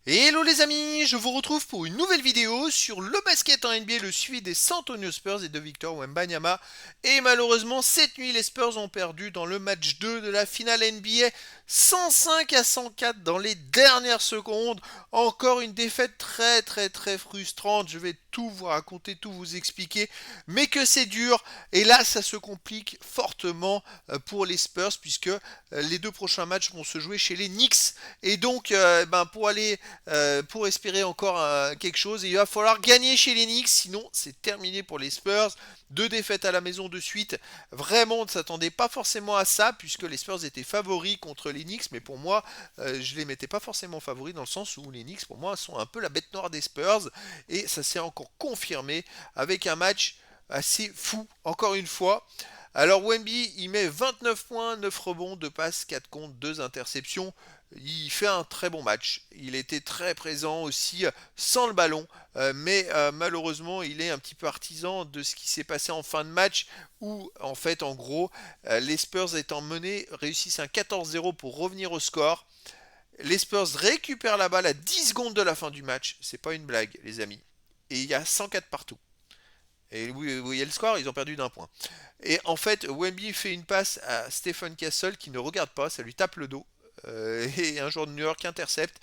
Hello les amis, je vous retrouve pour une nouvelle vidéo sur le basket en NBA, le suivi des San Antonio Spurs et de Victor Wembanyama. Et malheureusement, cette nuit, les Spurs ont perdu dans le match 2 de la finale NBA, 105 à 104 dans les dernières secondes. Encore une défaite très frustrante. Je vais tout vous raconter, tout vous expliquer, mais que c'est dur. Et là, ça se complique fortement pour les Spurs puisque les deux prochains matchs vont se jouer chez les Knicks. Et donc, pour espérer encore quelque chose, il va falloir gagner chez les Knicks, sinon c'est terminé pour les Spurs. Deux défaites à la maison de suite. Vraiment, on ne s'attendait pas forcément à ça, puisque les Spurs étaient favoris contre les Knicks, mais pour moi, je les mettais pas forcément favoris, dans le sens où les Knicks, pour moi, sont un peu la bête noire des Spurs, et ça s'est encore confirmé avec un match assez fou, encore une fois. Alors Wemby, il met 29 points, 9 rebonds, 2 passes, 4 comptes, 2 interceptions. Il fait un très bon match. Il était très présent aussi sans le ballon, mais malheureusement, il est un petit peu artisan de ce qui s'est passé en fin de match, où en fait, en gros, les Spurs étant menés réussissent un 14-0 pour revenir au score. Les Spurs récupèrent la balle à 10 secondes de la fin du match. C'est pas une blague, les amis. Et il y a 104 partout. Et vous voyez le score, ils ont perdu d'un point. Et en fait, Wemby fait une passe à Stephen Castle qui ne regarde pas, ça lui tape le dos. Et un joueur de New York intercepte.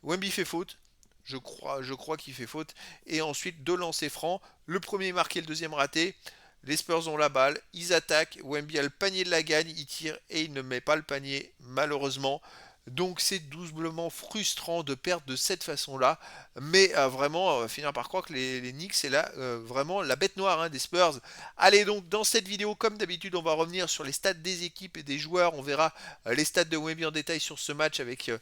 Wemby fait faute. Je crois qu'il fait faute. Et ensuite, deux lancers francs. Le premier marqué, le deuxième raté. Les Spurs ont la balle, ils attaquent. Wemby a le panier de la gagne, il tire et il ne met pas le panier, malheureusement. Donc c'est doublement frustrant de perdre de cette façon-là. Mais vraiment, on va finir par croire que les Knicks, c'est là vraiment la bête noire des Spurs. Allez, donc dans cette vidéo, comme d'habitude, on va revenir sur les stats des équipes et des joueurs. On verra les stats de Wemby en détail sur ce match avec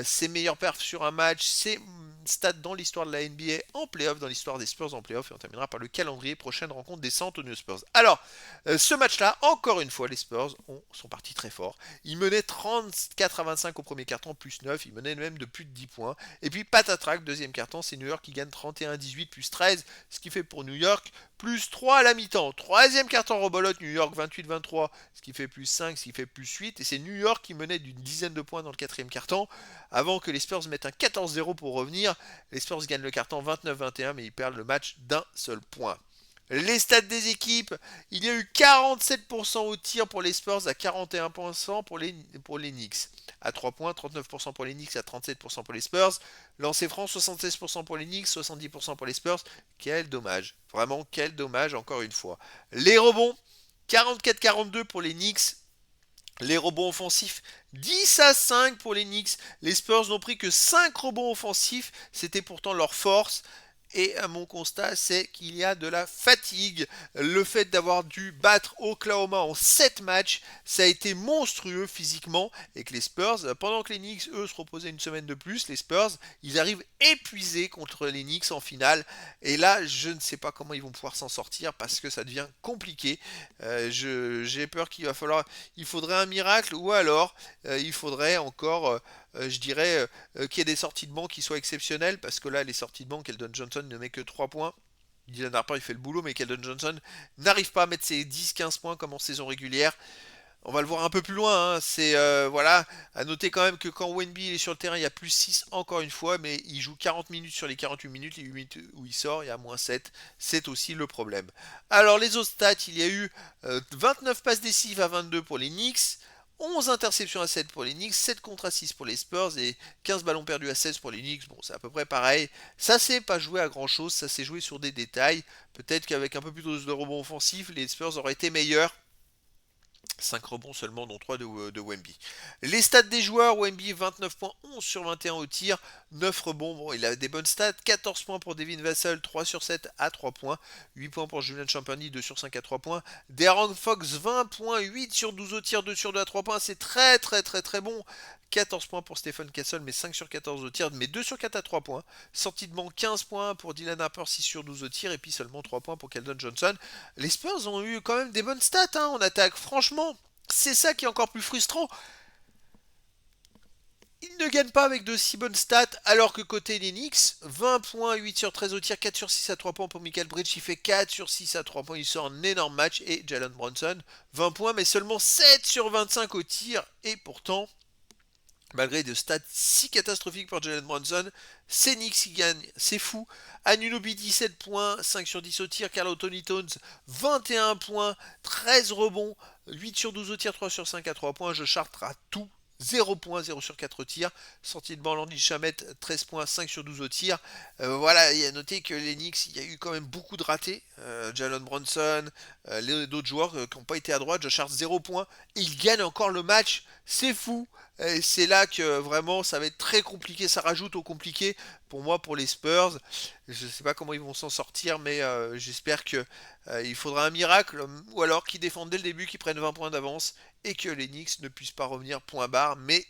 ses meilleurs perfs sur un match, ses stats dans l'histoire de la NBA en playoff, dans l'histoire des Spurs en playoff. Et on terminera par le calendrier prochaine rencontre des San Antonio Spurs. Alors, ce match-là, encore une fois, les Spurs sont partis très fort. Ils menaient 34 à 25 au premier quart-temps, plus 9. Ils menaient même de plus de 10 points. Et puis, patatrac, deuxième quart-temps, c'est New York qui gagne 31 à 18, plus 13. Ce qui fait pour New York plus 3 à la mi-temps. Troisième quart-temps, rebolote, New York 28-23, ce qui fait plus 5, ce qui fait plus 8. Et c'est New York qui menait d'une dizaine de points dans le quatrième quart-temps, avant que les Spurs mettent un 14-0 pour revenir. Les Spurs gagnent le quart-temps 29-21, mais ils perdent le match d'un seul point. Les stats des équipes, il y a eu 47% au tir pour les Spurs à 41% pour les Knicks. À 3 points, 39% pour les Knicks à 37% pour les Spurs. Lancé franc, 76% pour les Knicks, 70% pour les Spurs. Quel dommage. Vraiment, quel dommage encore une fois. Les rebonds, 44-42 pour les Knicks. Les rebonds offensifs, 10 à 5 pour les Knicks. Les Spurs n'ont pris que 5 rebonds offensifs. C'était pourtant leur force. Et à mon constat, c'est qu'il y a de la fatigue. Le fait d'avoir dû battre Oklahoma en 7 matchs, ça a été monstrueux physiquement. Et que les Spurs, pendant que les Knicks, eux, se reposaient une semaine de plus, les Spurs, ils arrivent épuisés contre les Knicks en finale. Et là, je ne sais pas comment ils vont pouvoir s'en sortir parce que ça devient compliqué. J'ai peur il faudrait un miracle ou alors il faudrait encore je dirais qu'il y ait des sorties de banc qui soient exceptionnelles, parce que là, les sorties de banc, Keldon Johnson ne met que 3 points. Dylan Harper, il fait le boulot, mais Keldon Johnson n'arrive pas à mettre ses 10-15 points comme en saison régulière. On va le voir un peu plus loin. C'est voilà, à noter quand même que quand Wemby est sur le terrain, il y a plus 6 encore une fois, mais il joue 40 minutes sur les 48 minutes, les 8 minutes où il sort, il y a moins 7. C'est aussi le problème. Alors les autres stats, il y a eu 29 passes décisives à 22 pour les Knicks. 11 interceptions à 7 pour les Knicks, 7 contre à 6 pour les Spurs et 15 ballons perdus à 16 pour les Knicks. Bon, c'est à peu près pareil. Ça s'est pas joué à grand chose, ça s'est joué sur des détails. Peut-être qu'avec un peu plus de rebonds offensifs, les Spurs auraient été meilleurs. 5 rebonds seulement, dont 3 de Wemby. Les stats des joueurs, Wemby 29 points, 11 sur 21 au tir, 9 rebonds, bon, il a des bonnes stats, 14 points pour Devin Vassell, 3 sur 7 à 3 points, 8 points pour Julian Champagny, 2 sur 5 à 3 points, De'Aaron Fox 20 points, 8 sur 12 au tir, 2 sur 2 à 3 points, c'est très bon. 14 points pour Stephen Castle, mais 5 sur 14 au tir, mais 2 sur 4 à 3 points. Sortie de banc 15 points pour Dylan Harper, 6 sur 12 au tir, et puis seulement 3 points pour Keldon Johnson. Les Spurs ont eu quand même des bonnes stats en attaque, franchement. C'est ça qui est encore plus frustrant. Ils ne gagnent pas avec de si bonnes stats, alors que côté les Knicks, 20 points, 8 sur 13 au tir, 4 sur 6 à 3 points pour Michael Bridge, il fait 4 sur 6 à 3 points, il sort un énorme match, et Jalen Brunson, 20 points, mais seulement 7 sur 25 au tir, et pourtant, Malgré des stats si catastrophiques pour Jalen Brunson, c'est Knicks qui gagne, c'est fou. Anunoby 17 points, 5 sur 10 au tir. Karl Anthony Towns 21 points, 13 rebonds, 8 sur 12 au tir, 3 sur 5 à 3 points. Je chartre à tout. 0 points, 0 sur 4 au tir. Sortie de banc, Landry Shamet, 13 points, 5 sur 12 au tir. Voilà, il y a noté que les Knicks, il y a eu quand même beaucoup de ratés. Jalen Brunson, les d'autres joueurs qui n'ont pas été à droite. Je charge 0 points. Et ils gagnent encore le match. C'est fou. Et c'est là que vraiment ça va être très compliqué. Ça rajoute au compliqué pour moi, pour les Spurs. Je ne sais pas comment ils vont s'en sortir, mais j'espère que il faudra un miracle. Ou alors qu'ils défendent dès le début, qu'ils prennent 20 points d'avance et que les Knicks ne puissent pas revenir point barre. Mais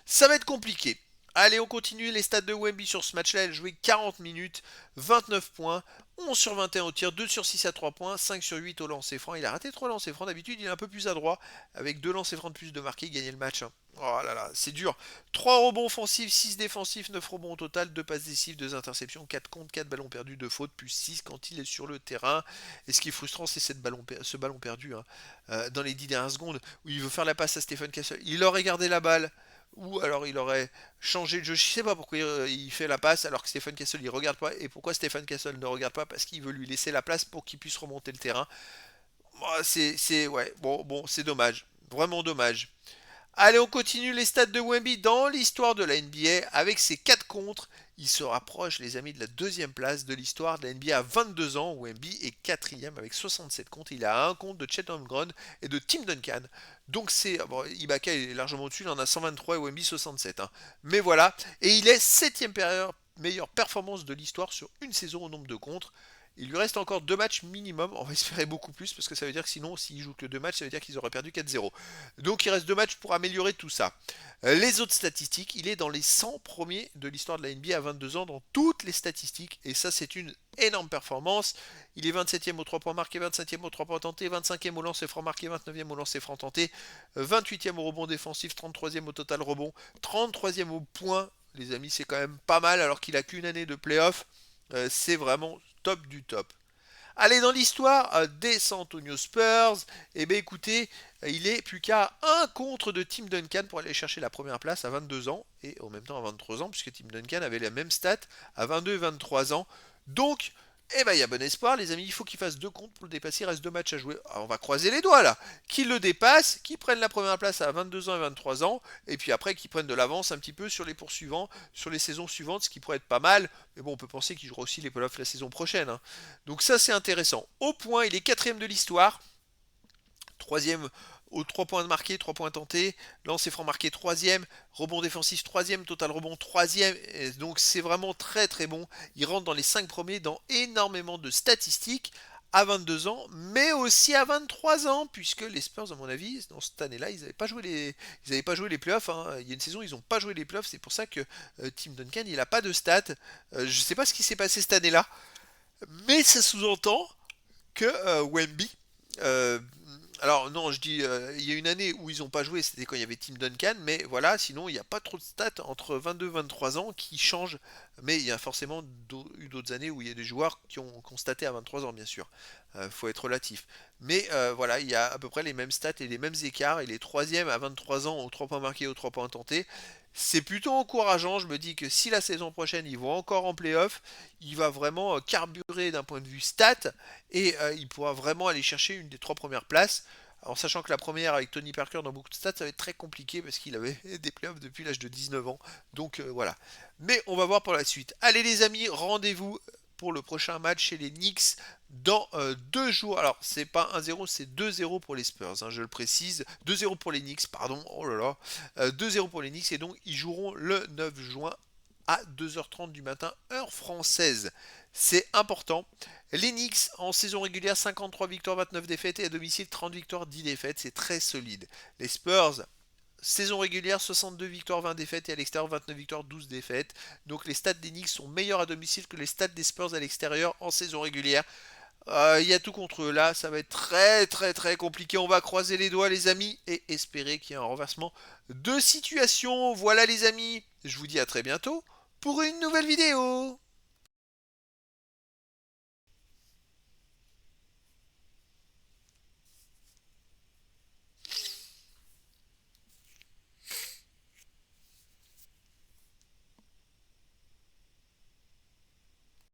ça va être compliqué. Allez, on continue les stats de Wemby sur ce match-là. Elle a joué 40 minutes, 29 points, 11 sur 21 au tir, 2 sur 6 à 3 points, 5 sur 8 au lancer franc. Il a raté 3 lancers francs. D'habitude, il est un peu plus adroit. Avec 2 lancers francs de plus de marquer, il gagnait le match. Oh là là, c'est dur. 3 rebonds offensifs, 6 défensifs, 9 rebonds au total, 2 passes décisives, 2 interceptions, 4 contre, 4 ballons perdus, 2 fautes, plus 6 quand il est sur le terrain. Et ce qui est frustrant, c'est ce ballon perdu dans les 10 dernières secondes où il veut faire la passe à Stephen Castle. Il aurait gardé la balle ou alors il aurait changé de jeu. Je sais pas pourquoi il fait la passe alors que Stephen Castle il regarde pas. Et pourquoi Stephen Castle ne regarde pas? Parce qu'il veut lui laisser la place pour qu'il puisse remonter le terrain. Ouais, bon, c'est dommage. Vraiment dommage. Allez, on continue les stats de Wemby dans l'histoire de la NBA avec ses 4 contres. Il se rapproche, les amis, de la deuxième place de l'histoire de la NBA à 22 ans. Wemby est quatrième avec 67 contres. Il a un compte de Chet Holmgren et de Tim Duncan. Donc c'est... Bon, Ibaka est largement au-dessus, il en a 123 et Wemby 67. Mais voilà, et il est septième meilleure performance de l'histoire sur une saison au nombre de contres. Il lui reste encore 2 matchs minimum. On va espérer beaucoup plus parce que ça veut dire que sinon, s'il joue que 2 matchs, ça veut dire qu'ils auraient perdu 4-0. Donc il reste 2 matchs pour améliorer tout ça. Les autres statistiques, il est dans les 100 premiers de l'histoire de la NBA à 22 ans dans toutes les statistiques. Et ça, c'est une énorme performance. Il est 27e au 3 points marqués, 25e au 3 points tentés, 25e au lancer franc marqué, 29e au lancer franc tenté, 28e au rebond défensif, 33e au total rebond, 33e au point. Les amis, c'est quand même pas mal alors qu'il a qu'une année de playoff. C'est vraiment top du top. Allez, dans l'histoire des San Antonio Spurs, eh bien écoutez, il est plus qu'à un contre de Tim Duncan pour aller chercher la première place à 22 ans et en même temps à 23 ans, puisque Tim Duncan avait la même stat à 22 et 23 ans. Donc, eh ben, il y a bon espoir, les amis. Il faut qu'il fasse 2 comptes pour le dépasser. Il reste 2 matchs à jouer. Alors, on va croiser les doigts là. Qu'il le dépasse, qu'il prenne la première place à 22 ans et 23 ans. Et puis après, qu'il prenne de l'avance un petit peu sur les poursuivants, sur les saisons suivantes, ce qui pourrait être pas mal. Mais bon, on peut penser qu'il jouera aussi les playoffs la saison prochaine. Donc, ça, c'est intéressant. Au point, il est quatrième de l'histoire. Troisième aux 3 points marqués, 3 points tentés, lancer franc marqué troisième, rebond défensif troisième, total rebond troisième, donc c'est vraiment très très bon. Il rentre dans les 5 premiers dans énormément de statistiques à 22 ans, mais aussi à 23 ans, puisque les Spurs, à mon avis, dans cette année-là, ils n'avaient pas joué les playoffs. Il y a une saison, ils n'ont pas joué les playoffs, c'est pour ça que Tim Duncan, il n'a pas de stats. Je ne sais pas ce qui s'est passé cette année-là, mais ça sous-entend que Wemby, euh, alors non, je dis, il y a une année où ils n'ont pas joué, c'était quand il y avait Tim Duncan, mais voilà, sinon il n'y a pas trop de stats entre 22 et 23 ans qui changent, mais il y a forcément eu d'autres années où il y a des joueurs qui ont constaté à 23 ans, bien sûr. Faut être relatif. Mais voilà, il y a à peu près les mêmes stats et les mêmes écarts. Il est troisième à 23 ans aux 3 points marqués, aux 3 points tentés. C'est plutôt encourageant. Je me dis que si la saison prochaine ils vont encore en playoff, il va vraiment carburer d'un point de vue stat et il pourra vraiment aller chercher une des 3 premières places. En sachant que la première avec Tony Parker dans beaucoup de stats, ça va être très compliqué parce qu'il avait des playoffs depuis l'âge de 19 ans. Donc voilà. Mais on va voir pour la suite. Allez les amis, rendez-vous pour le prochain match chez les Knicks dans 2 jours. Alors, c'est pas 1-0, c'est 2-0 pour les Spurs, je le précise. 2-0 pour les Knicks, pardon. Oh là là. 2-0 pour les Knicks et donc ils joueront le 9 juin à 2h30 du matin, heure française. C'est important. Les Knicks en saison régulière, 53 victoires, 29 défaites et à domicile 30 victoires, 10 défaites. C'est très solide. Les Spurs, saison régulière, 62 victoires, 20 défaites et à l'extérieur, 29 victoires, 12 défaites. Donc les stats des Knicks sont meilleurs à domicile que les stats des Spurs à l'extérieur en saison régulière. Il y a tout contre eux là, ça va être très très très compliqué. On va croiser les doigts les amis et espérer qu'il y ait un renversement de situation. Voilà les amis, je vous dis à très bientôt pour une nouvelle vidéo.